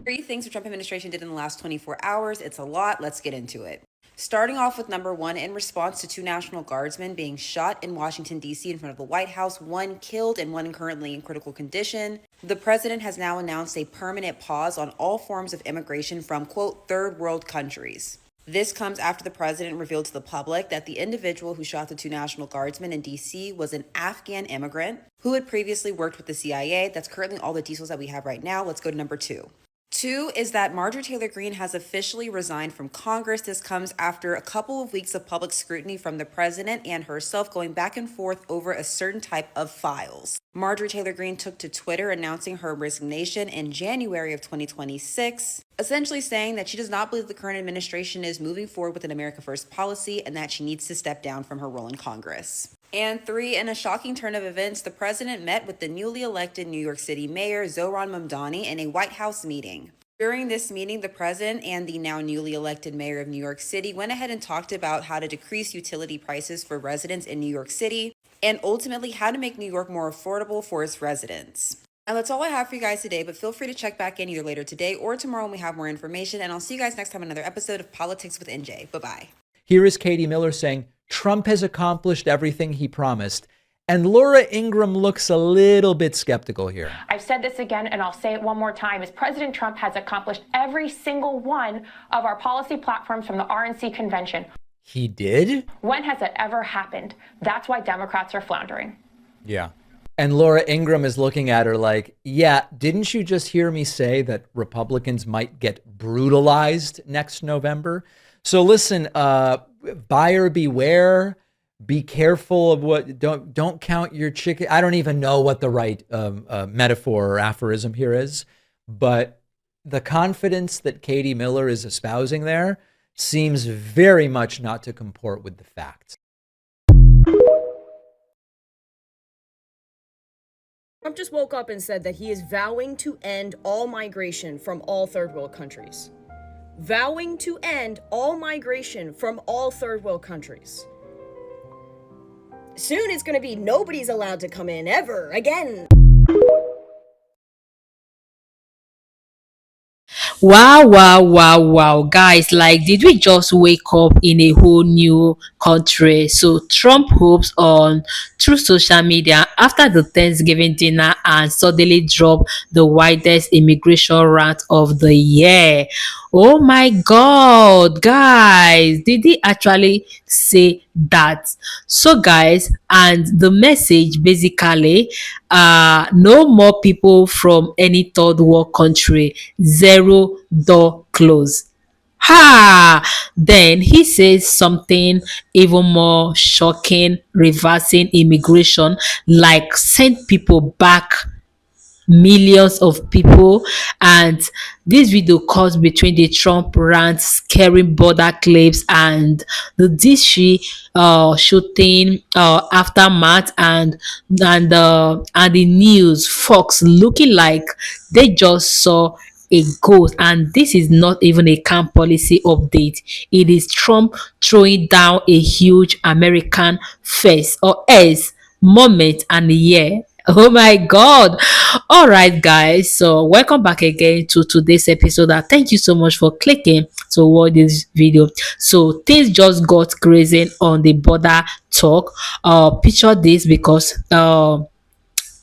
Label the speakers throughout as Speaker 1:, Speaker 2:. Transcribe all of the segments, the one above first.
Speaker 1: Three things the Trump administration did in the last 24 hours. It's a lot. Let's get into it. Starting off with number one, in response to two National Guardsmen being shot in Washington, D.C. in front of the White House, one killed and one currently in critical condition, the president has now announced a permanent pause on all forms of immigration from, quote, third world countries. This comes after the president revealed to the public that the individual who shot the two National Guardsmen in D.C. was an Afghan immigrant who had previously worked with the CIA. That's currently all the details that we have right now. Let's go to number two. Two is that Marjorie Taylor Greene has officially resigned from Congress. This comes after a couple of weeks of public scrutiny from the president and herself going back and forth over a certain type of files. Marjorie Taylor Greene took to Twitter announcing her resignation in January of 2026, essentially saying that she does not believe the current administration is moving forward with an America First policy and that she needs to step down from her role in Congress. And three, in a shocking turn of events, the president met with the newly elected New York City Mayor Zohran Mamdani in a White House meeting. During this meeting, the president and the now newly elected mayor of New York City went ahead and talked about how to decrease utility prices for residents in New York City and ultimately how to make New York more affordable for its residents. Now, that's all I have for you guys today, but feel free to check back in either later today or tomorrow when we have more information. And I'll see you guys next time on another episode of Politics with NJ. Bye-bye.
Speaker 2: Here is Katie Miller saying, Trump has accomplished everything he promised. And Laura Ingraham looks a little bit skeptical here.
Speaker 3: I've said this again, and I'll say it one more time, is President Trump has accomplished every single one of our policy platforms from the RNC convention.
Speaker 2: He did?
Speaker 3: When has it ever happened? That's why Democrats are floundering.
Speaker 2: Yeah. And Laura Ingraham is looking at her like, yeah, didn't you just hear me say that Republicans might get brutalized next November? So listen, buyer beware. Be careful of what, don't count your chicken. I don't even know what the right metaphor or aphorism here is, but the confidence that Katie Miller is espousing there seems very much not to comport with the facts.
Speaker 4: Trump just woke up and said that he is vowing to end all migration from all third world countries. Vowing to end all migration from all third world countries. Soon it's going to be nobody's allowed to come in ever again.
Speaker 5: Wow, guys, like, did we just wake up in a whole new country? So Trump hopes on through social media after the Thanksgiving dinner and suddenly drop the widest immigration rant of the year. Oh my God, guys, did he actually say that? So guys, and the message basically, no more people from any third world country, zero door close. Then he says something even more shocking, reversing immigration, like send people back, millions of people. And this video cuts between the Trump rant, scary border claims, and the DC shooting aftermath, and the news Fox looking like they just saw a ghost. And this is not even a camp policy update. It is Trump throwing down a huge American face or S moment and yeah. Oh my God. All right, guys. So welcome back again to today's episode. And thank you so much for clicking to watch this video. So things just got crazy on the border talk. Picture this because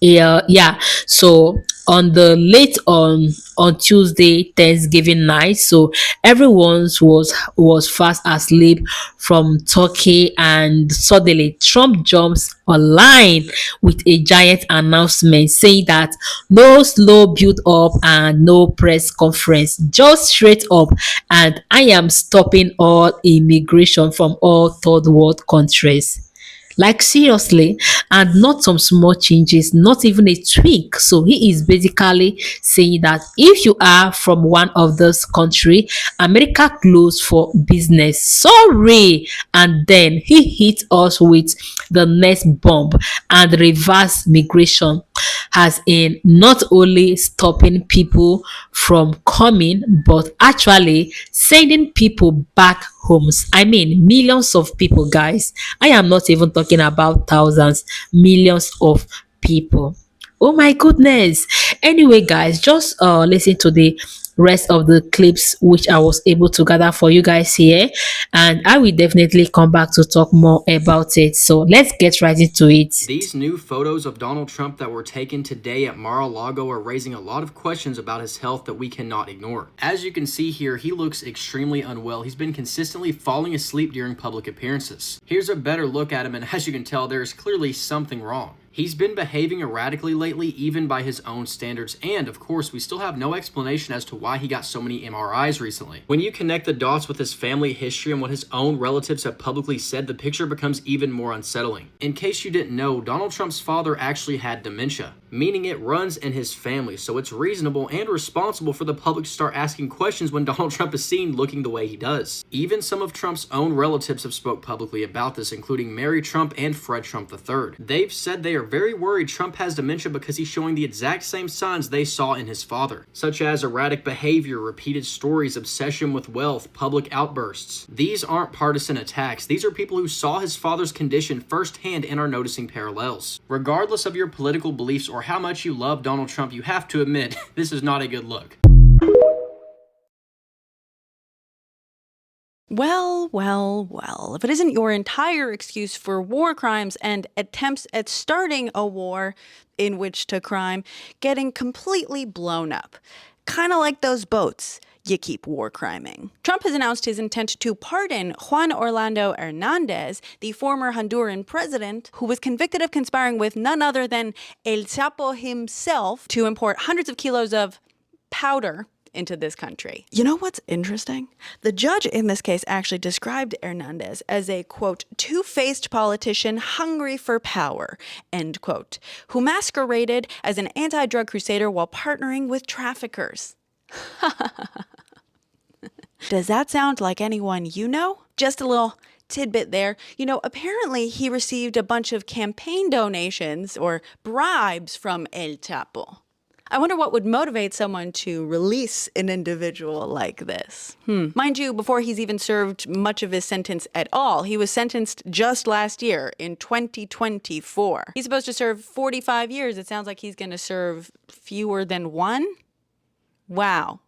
Speaker 5: yeah, so on the late on Tuesday, Thanksgiving night, so everyone was fast asleep from Turkey, and suddenly Trump jumps online with a giant announcement saying that no slow build up and no press conference, just straight up, and I am stopping all immigration from all third world countries. Like seriously, and not some small changes, not even a tweak. So he is basically saying that if you are from one of those country, America closed for business. Sorry. And then he hit us with the next bomb and reverse migration, has in not only stopping people from coming, but actually sending people back homes. I mean, millions of people, guys. I am not even talking about thousands, millions of people. Oh my goodness. Anyway, guys, just listen to the rest of the clips which I was able to gather for you guys here, and I will definitely come back to talk more about it. So let's get right into it.
Speaker 6: These new photos of Donald Trump that were taken today at Mar-a-Lago are raising a lot of questions about his health that we cannot ignore. As you can see here, he looks extremely unwell. He's been consistently falling asleep during public appearances. Here's a better look at him, and as you can tell, there is clearly something wrong. He's been behaving erratically lately, even by his own standards, and of course, we still have no explanation as to why he got so many MRIs recently. When you connect the dots with his family history and what his own relatives have publicly said, the picture becomes even more unsettling. In case you didn't know, Donald Trump's father actually had dementia, meaning it runs in his family, so it's reasonable and responsible for the public to start asking questions when Donald Trump is seen looking the way he does. Even some of Trump's own relatives have spoke publicly about this, including Mary Trump and Fred Trump III. They've said they are very worried Trump has dementia because he's showing the exact same signs they saw in his father, such as erratic behavior, repeated stories, obsession with wealth, public outbursts. These aren't partisan attacks. These are people who saw his father's condition firsthand and are noticing parallels. Regardless of your political beliefs or how much you love Donald Trump, you have to admit, this is not a good look.
Speaker 7: Well, if it isn't your entire excuse for war crimes and attempts at starting a war in which to crime getting completely blown up, kind of like those boats you keep war criming. Trump has announced his intent to pardon Juan Orlando Hernandez, the former Honduran president, who was convicted of conspiring with none other than El Chapo himself to import hundreds of kilos of powder into this country. You know what's interesting? The judge in this case actually described Hernandez as a, quote, two-faced politician hungry for power, end quote, who masqueraded as an anti-drug crusader while partnering with traffickers. Does that sound like anyone you know? Just a little tidbit there. You know, apparently he received a bunch of campaign donations or bribes from El Chapo. I wonder what would motivate someone to release an individual like this. Mind you, before he's even served much of his sentence at all, he was sentenced just last year in 2024. He's supposed to serve 45 years. It sounds like he's going to serve fewer than one. Wow.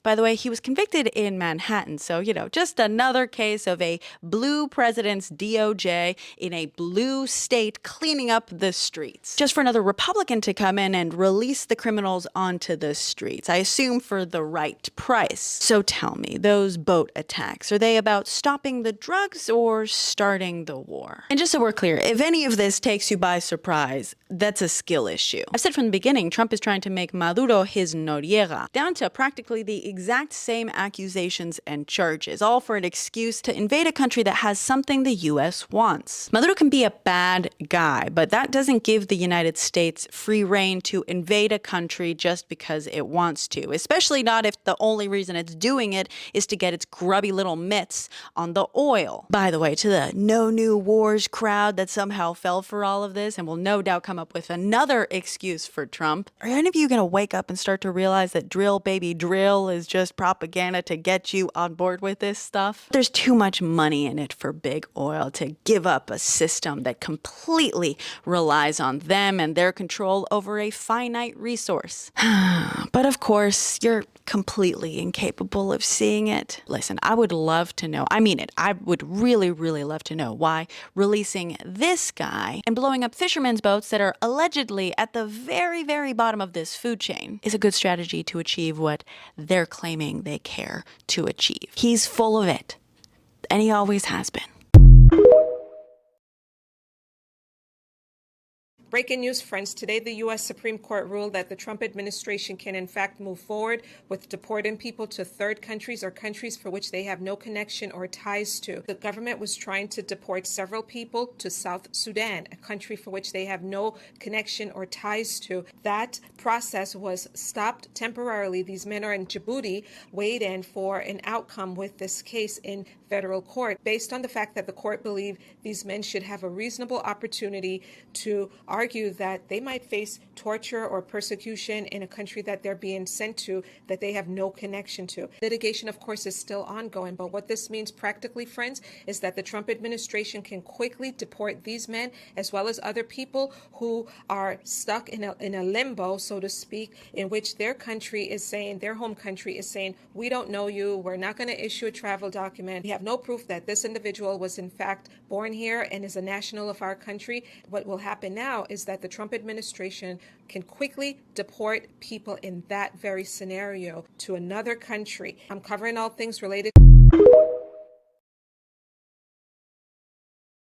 Speaker 7: By the way, he was convicted in Manhattan, so, you know, just another case of a blue president's DOJ in a blue state cleaning up the streets. Just for another Republican to come in and release the criminals onto the streets, I assume for the right price. So tell me, those boat attacks, are they about stopping the drugs or starting the war? And just so we're clear, if any of this takes you by surprise, that's a skill issue. I've said from the beginning, Trump is trying to make Maduro his Noriega, down to practically the exact same accusations and charges, all for an excuse to invade a country that has something the U.S. wants. Maduro can be a bad guy, but that doesn't give the United States free rein to invade a country just because it wants to, especially not if the only reason it's doing it is to get its grubby little mitts on the oil. By the way, to the no new wars crowd that somehow fell for all of this and will no doubt come up with another excuse for Trump, are any of you going to wake up and start to realize that drill baby drill is just propaganda to get you on board with this stuff? There's too much money in it for big oil to give up a system that completely relies on them and their control over a finite resource. But of course, you're completely incapable of seeing it. Listen, I would love to know, I mean it, I would really, really love to know why releasing this guy and blowing up fishermen's boats that are allegedly at the very, very bottom of this food chain is a good strategy to achieve what they're claiming they care to achieve. He's full of it, and he always has been.
Speaker 8: Breaking news, friends. Today, the U.S. Supreme Court ruled that the Trump administration can, in fact, move forward with deporting people to third countries or countries for which they have no connection or ties to. The government was trying to deport several people to South Sudan, a country for which they have no connection or ties to. That process was stopped temporarily. These men are in Djibouti, waiting for an outcome with this case in federal court, based on the fact that the court believed these men should have a reasonable opportunity to argue argue that they might face torture or persecution in a country that they're being sent to that they have no connection to. Litigation, of course, is still ongoing, but what this means practically, friends, is that the Trump administration can quickly deport these men as well as other people who are stuck in a limbo, so to speak, in which their country is saying, their home country is saying, we don't know you, we're not going to issue a travel document, we have no proof that this individual was in fact born here and is a national of our country. What will happen now is that the Trump administration can quickly deport people in that very scenario to another country. I'm covering all things related.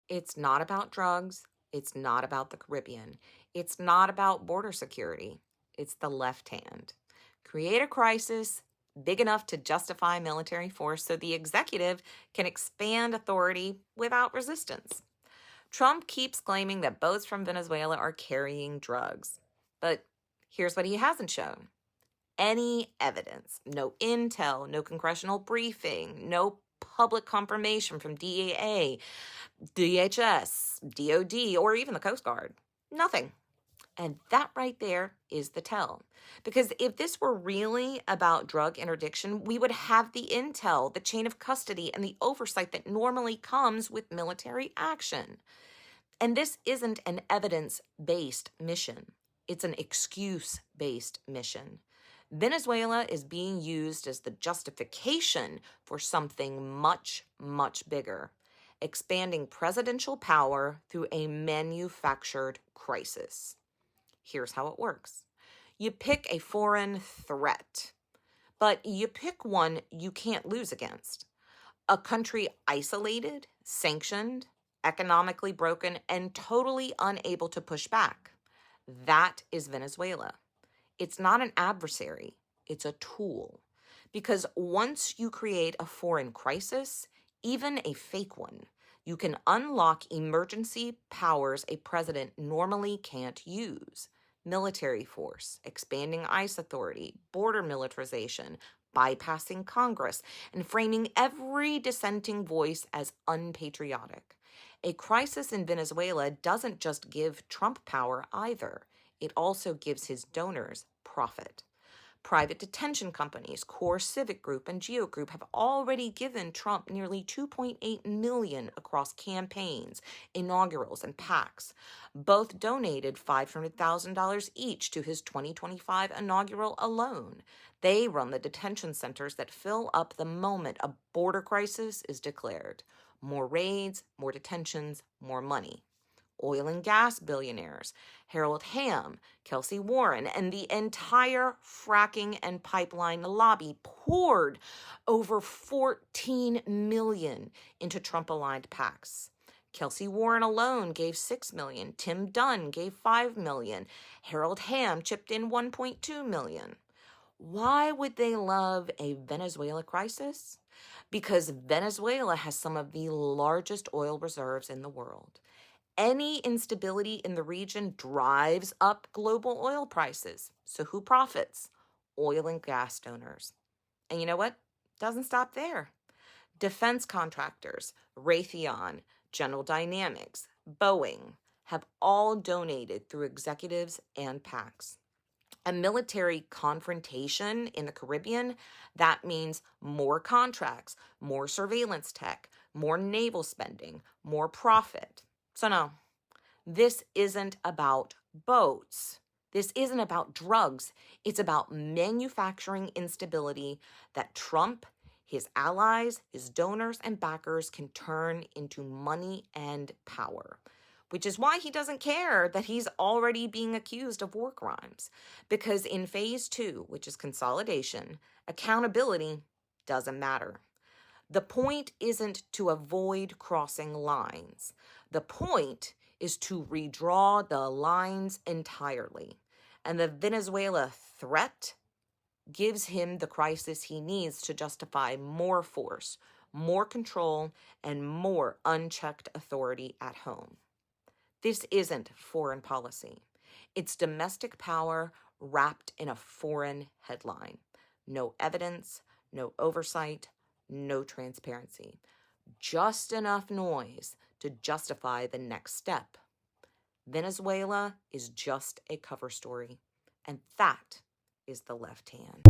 Speaker 9: It's not about drugs. It's not about the Caribbean. It's not about border security. It's the left hand. Create a crisis big enough to justify military force so the executive can expand authority without resistance. Trump keeps claiming that boats from Venezuela are carrying drugs. But here's what he hasn't shown. Any evidence, no intel, no congressional briefing, no public confirmation from DEA, DHS, DOD, or even the Coast Guard. Nothing. And that right there is the tell. Because if this were really about drug interdiction, we would have the intel, the chain of custody, and the oversight that normally comes with military action. And this isn't an evidence-based mission. It's an excuse-based mission. Venezuela is being used as the justification for something much, much bigger. Expanding presidential power through a manufactured crisis. Here's how it works. You pick a foreign threat, but you pick one you can't lose against. A country isolated, sanctioned, economically broken, and totally unable to push back. That is Venezuela. It's not an adversary, it's a tool. Because once you create a foreign crisis, even a fake one, you can unlock emergency powers a president normally can't use. Military force, expanding ICE authority, border militarization, bypassing Congress, and framing every dissenting voice as unpatriotic. A crisis in Venezuela doesn't just give Trump power either. It also gives his donors profit. Private detention companies, Core Civic Group and Geo Group have already given Trump nearly $2.8 million across campaigns, inaugurals, and PACs. Both donated $500,000 each to his 2025 inaugural alone. They run the detention centers that fill up the moment a border crisis is declared. More raids, more detentions, more money. Oil and gas billionaires, Harold Hamm, Kelsey Warren, and the entire fracking and pipeline lobby poured over $14 million into Trump-aligned PACs. Kelsey Warren alone gave $6 million. Tim Dunn gave $5 million. Harold Hamm chipped in $1.2 million. Why would they love a Venezuela crisis? Because Venezuela has some of the largest oil reserves in the world. Any instability in the region drives up global oil prices. So who profits? Oil and gas donors. And you know what? Doesn't stop there. Defense contractors, Raytheon, General Dynamics, Boeing have all donated through executives and PACs. A military confrontation in the Caribbean, that means more contracts, more surveillance tech, more naval spending, more profit. So no, this isn't about boats. This isn't about drugs. It's about manufacturing instability that Trump, his allies, his donors, and backers can turn into money and power. Which is why he doesn't care that he's already being accused of war crimes. Because in phase 2, which is consolidation, accountability doesn't matter. The point isn't to avoid crossing lines. The point is to redraw the lines entirely. And the Venezuela threat gives him the crisis he needs to justify more force, more control, and more unchecked authority at home. This isn't foreign policy. It's domestic power wrapped in a foreign headline. No evidence, no oversight, no transparency. Just enough noise to justify the next step. Venezuela is just a cover story, and that is the left hand.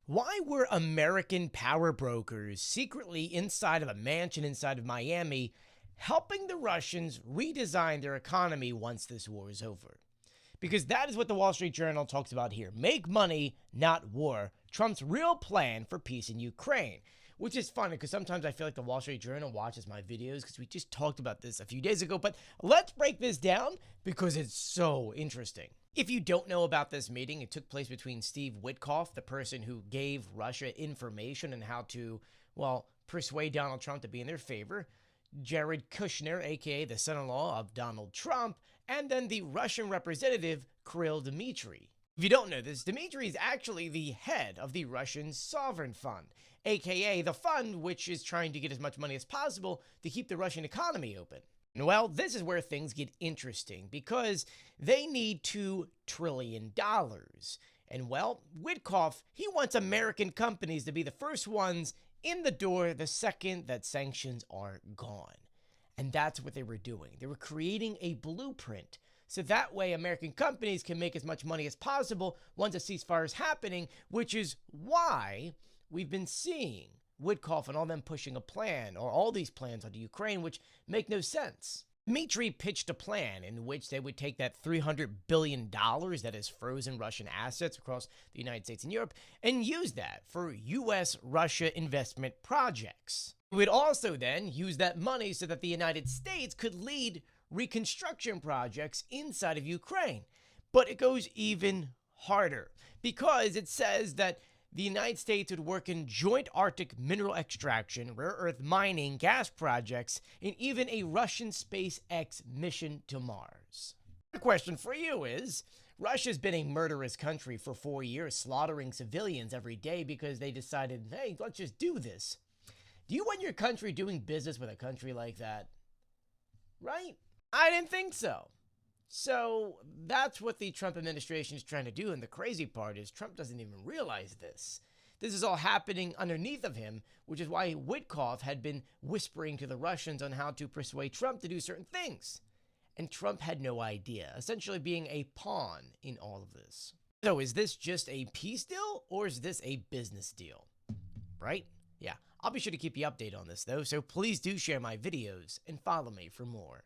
Speaker 10: Why were American power brokers secretly inside of a mansion inside of Miami helping the Russians redesign their economy once this war is over? Because that is what the Wall Street Journal talks about here. Make money, not war. Trump's real plan for peace in Ukraine. Which is funny because sometimes I feel like the Wall Street Journal watches my videos because we just talked about this a few days ago. But let's break this down because it's so interesting. If you don't know about this meeting, it took place between Steve Witkoff, the person who gave Russia information on how to, well, persuade Donald Trump to be in their favor, Jared Kushner, aka the son-in-law of Donald Trump, and then the Russian representative, Kirill Dmitry. If you don't know this, Dmitry is actually the head of the Russian Sovereign Fund, aka the fund which is trying to get as much money as possible to keep the Russian economy open. Well, this is where things get interesting because they need $2 trillion. And well, Witkoff, he wants American companies to be the first ones in the door the second that sanctions are gone. And that's what they were doing. They were creating a blueprint so that way American companies can make as much money as possible once a ceasefire is happening, which is why we've been seeing Witkoff and all them pushing a plan, or all these plans onto Ukraine, which make no sense. Dmitry pitched a plan in which they would take that $300 billion that is frozen Russian assets across the United States and Europe and use that for U.S.-Russia investment projects. We would also then use that money so that the United States could lead reconstruction projects inside of Ukraine. But it goes even harder because it says that the United States would work in joint Arctic mineral extraction, rare earth mining, gas projects, and even a Russian SpaceX mission to Mars. The question for you is, Russia's been a murderous country for 4 years, slaughtering civilians every day because they decided, hey, let's just do this. Do you want your country doing business with a country like that? Right? I didn't think so. So that's what the Trump administration is trying to do. And the crazy part is Trump doesn't even realize this. This is all happening underneath of him, which is why Witkoff had been whispering to the Russians on how to persuade Trump to do certain things. And Trump had no idea, essentially being a pawn in all of this. So is this just a peace deal or is this a business deal? Right? Yeah, I'll be sure to keep you updated on this though. So please do share my videos and follow me for more.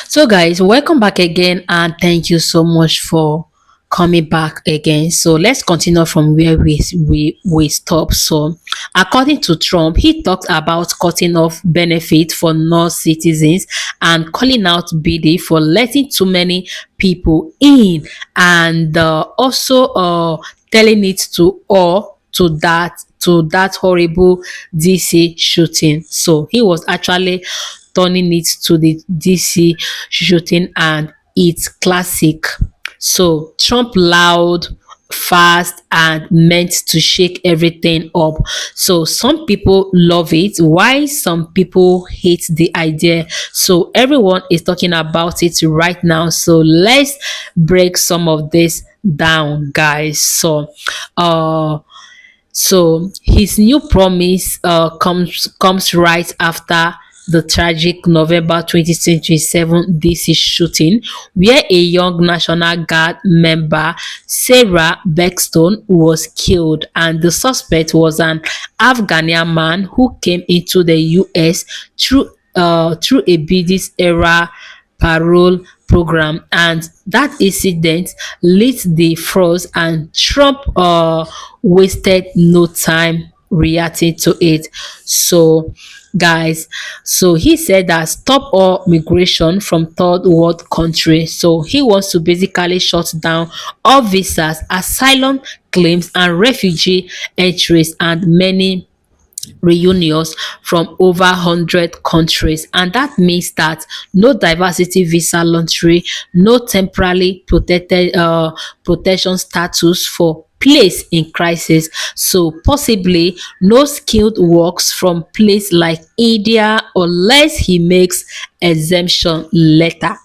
Speaker 5: So guys, welcome back again and thank you so much for coming back again. So let's continue from where we stopped. So according to Trump, he talked about cutting off benefits for non-citizens and calling out BD for letting too many people in, and also telling it to all to that horrible DC shooting. So he was actually turning it to the DC shooting and it's classic. So Trump loud, fast, and meant to shake everything up. So some people love it, while some people hate the idea. So everyone is talking about it right now. So let's break some of this down, guys. So his new promise comes right after the tragic November 2027 DC shooting, where a young National Guard member, Sarah Beckstone, was killed, and the suspect was an Afghani man who came into the U.S. through a British era parole program, and that incident lit the froze, and Trump wasted no time reacting to it. So guys, so he said that stop all migration from third world countries. So he wants to basically shut down all visas, asylum claims, and refugee entries, and many reunions from over 100 countries, and that means that no diversity visa lottery, no temporarily protected protection status for place in crisis, so possibly no skilled works from place like India unless he makes exemption letter.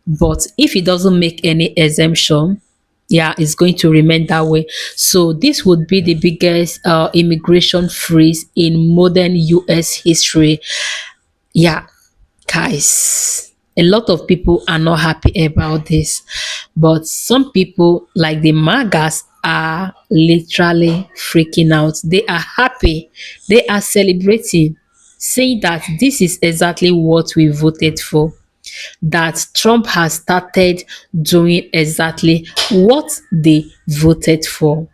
Speaker 5: But if he doesn't make any exemption, Yeah, it's going to remain that way. So this would be the biggest immigration freeze in modern US history. Yeah, guys, a lot of people are not happy about this, but some people, like the MAGAs, are literally freaking out. They are happy, they are celebrating, saying that this is exactly what we voted for, that Trump has started doing exactly what they voted for.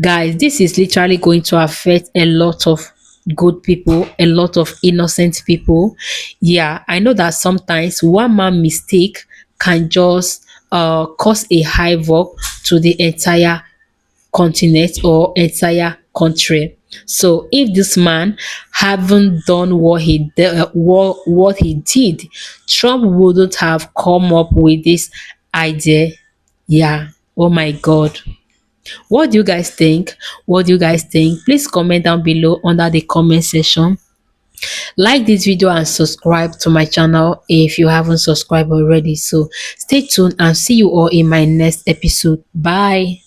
Speaker 5: Guys, this is literally going to affect a lot of good people, a lot of innocent people. Yeah, I know that sometimes one man mistake can just cause a havoc to the entire continent or entire country. So if this man haven't done what he did, Trump wouldn't have come up with this idea. Yeah. Oh my God. What do you guys think? What do you guys think? Please comment down below under the comment section. Like this video and subscribe to my channel if you haven't subscribed already. So stay tuned and see you all in my next episode. Bye.